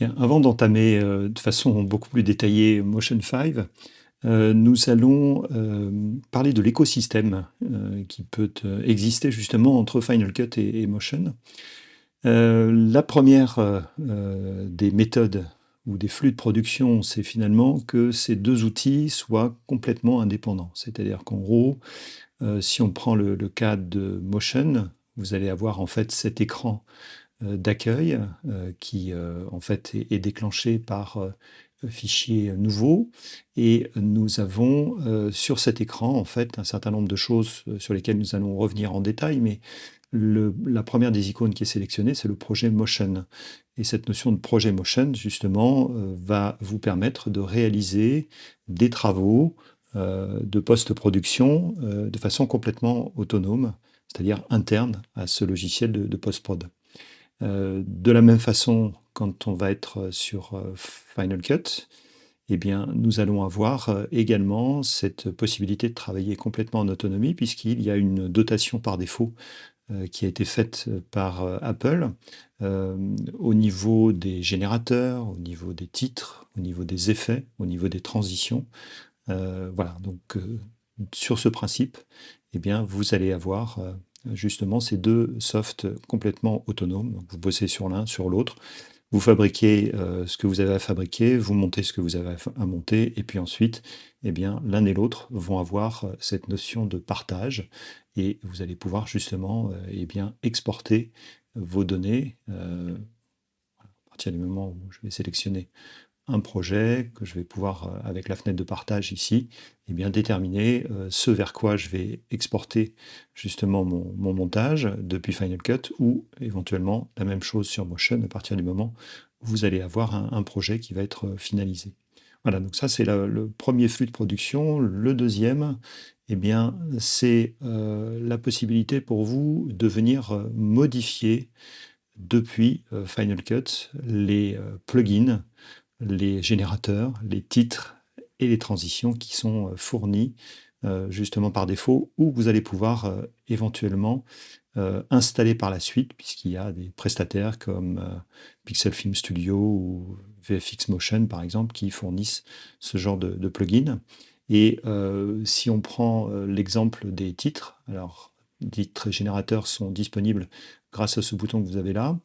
Bien, avant d'entamer de façon beaucoup plus détaillée Motion 5, nous allons parler de l'écosystème qui peut exister justement entre Final Cut et Motion. La première des méthodes ou des flux de production, c'est finalement que ces deux outils soient complètement indépendants. C'est-à-dire qu'en gros, si on prend le cas de Motion, vous allez avoir en fait cet écran d'accueil qui en fait est déclenché par fichier nouveau, et nous avons sur cet écran en fait un certain nombre de choses sur lesquelles nous allons revenir en détail, mais la première des icônes qui est sélectionnée, c'est le projet Motion. Et cette notion de projet Motion, justement, va vous permettre de réaliser des travaux de post-production de façon complètement autonome, c'est-à-dire interne à ce logiciel de post-prod. De la même façon, quand on va être sur Final Cut, eh bien, nous allons avoir également cette possibilité de travailler complètement en autonomie, puisqu'il y a une dotation par défaut qui a été faite par Apple au niveau des générateurs, au niveau des titres, au niveau des effets, au niveau des transitions. Voilà, donc sur ce principe, eh bien, vous allez avoir justement ces deux softs complètement autonomes. Donc, vous bossez sur l'un, sur l'autre, vous fabriquez ce que vous avez à fabriquer, vous montez ce que vous avez à monter, et puis ensuite, eh bien, l'un et l'autre vont avoir cette notion de partage, et vous allez pouvoir justement eh bien, exporter vos données à partir du moment où je vais sélectionner un projet que je vais pouvoir, avec la fenêtre de partage ici, eh bien, déterminer ce vers quoi je vais exporter justement mon montage depuis Final Cut, ou éventuellement la même chose sur Motion à partir du moment où vous allez avoir un projet qui va être finalisé. Voilà, donc ça c'est le premier flux de production. Le deuxième, eh bien, c'est la possibilité pour vous de venir modifier depuis Final Cut les plugins, les générateurs, les titres et les transitions qui sont fournis justement par défaut, ou vous allez pouvoir éventuellement installer par la suite, puisqu'il y a des prestataires comme Pixel Film Studio ou VFX Motion par exemple qui fournissent ce genre de plugins. Et si on prend l'exemple des titres, alors titres et générateurs sont disponibles grâce à ce bouton que vous avez là,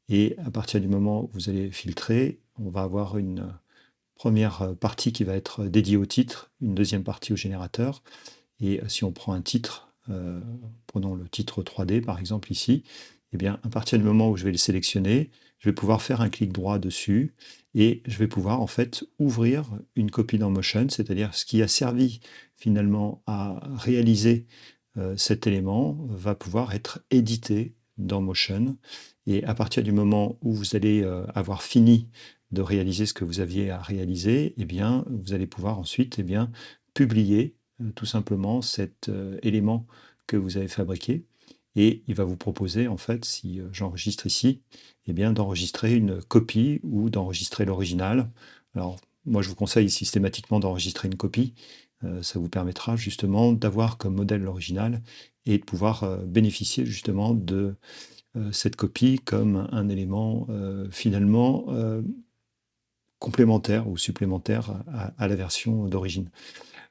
et à partir du moment où vous allez filtrer, on va avoir une première partie qui va être dédiée au titre, une deuxième partie au générateur. Et si on prend un titre, prenons le titre 3D par exemple ici, eh bien, à partir du moment où je vais le sélectionner, je vais pouvoir faire un clic droit dessus, et je vais pouvoir en fait ouvrir une copie dans Motion, c'est-à-dire ce qui a servi finalement à réaliser cet élément va pouvoir être édité dans Motion. Et à partir du moment où vous allez avoir fini de réaliser ce que vous aviez à réaliser, eh bien, vous allez pouvoir ensuite eh bien, publier tout simplement cet élément que vous avez fabriqué. Et il va vous proposer, en fait, si j'enregistre ici, eh bien, d'enregistrer une copie ou d'enregistrer l'original. Alors, moi, je vous conseille systématiquement d'enregistrer une copie. Ça vous permettra justement d'avoir comme modèle l'original et de pouvoir bénéficier justement de cette copie comme un élément finalement complémentaire ou supplémentaire à la version d'origine.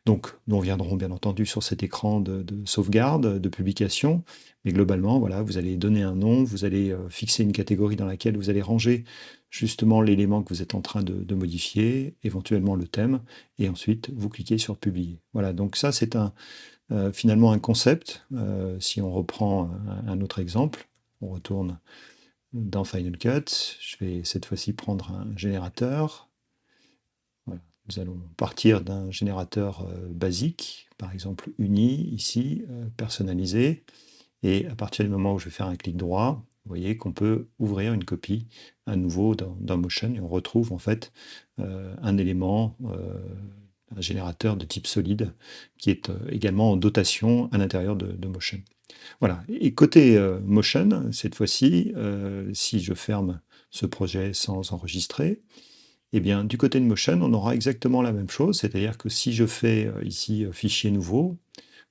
Donc, nous reviendrons bien entendu sur cet écran de sauvegarde, de publication, mais globalement, voilà, vous allez donner un nom, vous allez fixer une catégorie dans laquelle vous allez ranger justement l'élément que vous êtes en train de modifier, éventuellement le thème, et ensuite vous cliquez sur publier. Voilà, donc ça c'est finalement un concept. Si on reprend un autre exemple, on retourne dans Final Cut, je vais cette fois-ci prendre un générateur. Voilà. Nous allons partir d'un générateur basique, par exemple uni ici, personnalisé, et à partir du moment où je vais faire un clic droit, vous voyez qu'on peut ouvrir une copie à nouveau dans Motion, et on retrouve en fait un élément, un générateur de type solide qui est également en dotation à l'intérieur de Motion. Voilà. Et côté Motion, cette fois-ci, si je ferme ce projet sans enregistrer, eh bien, du côté de Motion, on aura exactement la même chose, c'est-à-dire que si je fais ici fichier nouveau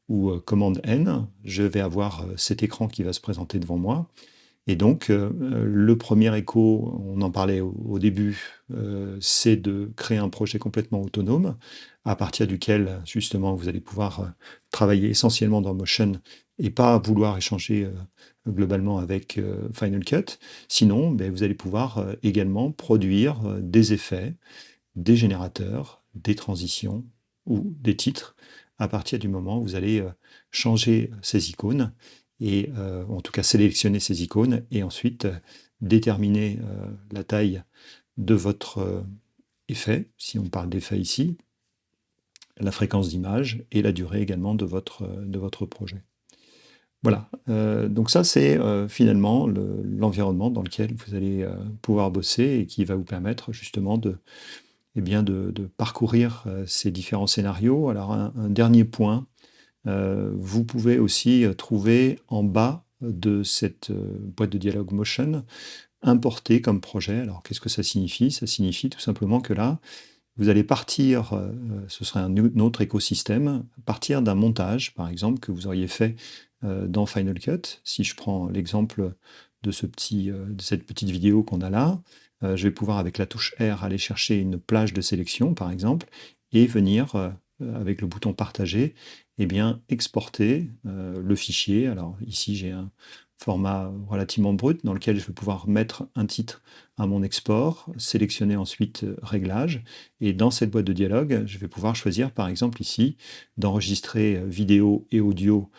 ou commande N, je vais avoir cet écran qui va se présenter devant moi, Et donc, le premier écho, on en parlait au début, c'est de créer un projet complètement autonome, à partir duquel, justement, vous allez pouvoir travailler essentiellement dans Motion et pas vouloir échanger globalement avec Final Cut. Sinon, ben, vous allez pouvoir également produire des effets, des générateurs, des transitions ou des titres à partir du moment où vous allez changer ces icônes et en tout cas sélectionner ces icônes et ensuite déterminer la taille de votre effet, si on parle d'effet ici, la fréquence d'image et la durée également de votre projet. Voilà, donc ça c'est finalement l'environnement dans lequel vous allez pouvoir bosser et qui va vous permettre justement de, eh bien de parcourir ces différents scénarios. Alors un dernier point, vous pouvez aussi trouver en bas de cette boîte de dialogue Motion, importer comme projet. Alors qu'est-ce que ça signifie? Ça signifie tout simplement que là, vous allez partir, ce serait un autre écosystème, partir d'un montage, par exemple, que vous auriez fait dans Final Cut. Si je prends l'exemple de cette petite vidéo qu'on a là, je vais pouvoir, avec la touche R, aller chercher une plage de sélection, par exemple, et venir, avec le bouton partager, eh bien, exporter le fichier. Alors ici, j'ai un format relativement brut dans lequel je vais pouvoir mettre un titre à mon export, sélectionner ensuite réglages, et dans cette boîte de dialogue, je vais pouvoir choisir, par exemple ici, d'enregistrer vidéo et audio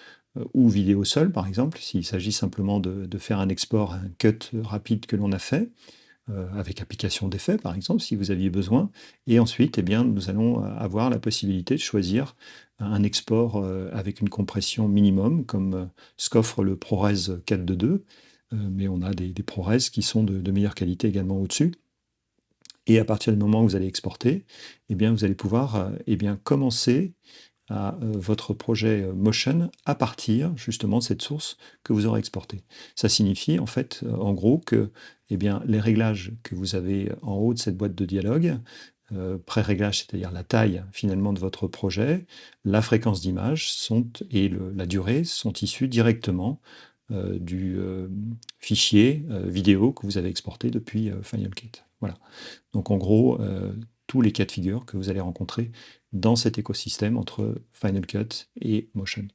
ou vidéo seule, par exemple, s'il s'agit simplement de faire un export, un cut rapide que l'on a fait, avec application d'effet, par exemple, si vous aviez besoin. Et ensuite, eh bien, nous allons avoir la possibilité de choisir un export avec une compression minimum, comme ce qu'offre le ProRes 422, mais on a des ProRes qui sont de meilleure qualité également au-dessus. Et à partir du moment où vous allez exporter, eh bien, vous allez pouvoir eh bien, commencer à votre projet Motion à partir justement de cette source que vous aurez exportée. Ça signifie en fait, en gros, que eh bien, les réglages que vous avez en haut de cette boîte de dialogue, pré-réglage, c'est-à-dire la taille finalement de votre projet, la fréquence d'image et la durée sont issus directement du fichier vidéo que vous avez exporté depuis Final Cut. Voilà. Donc en gros, tous les cas de figure que vous allez rencontrer dans cet écosystème entre Final Cut et Motion.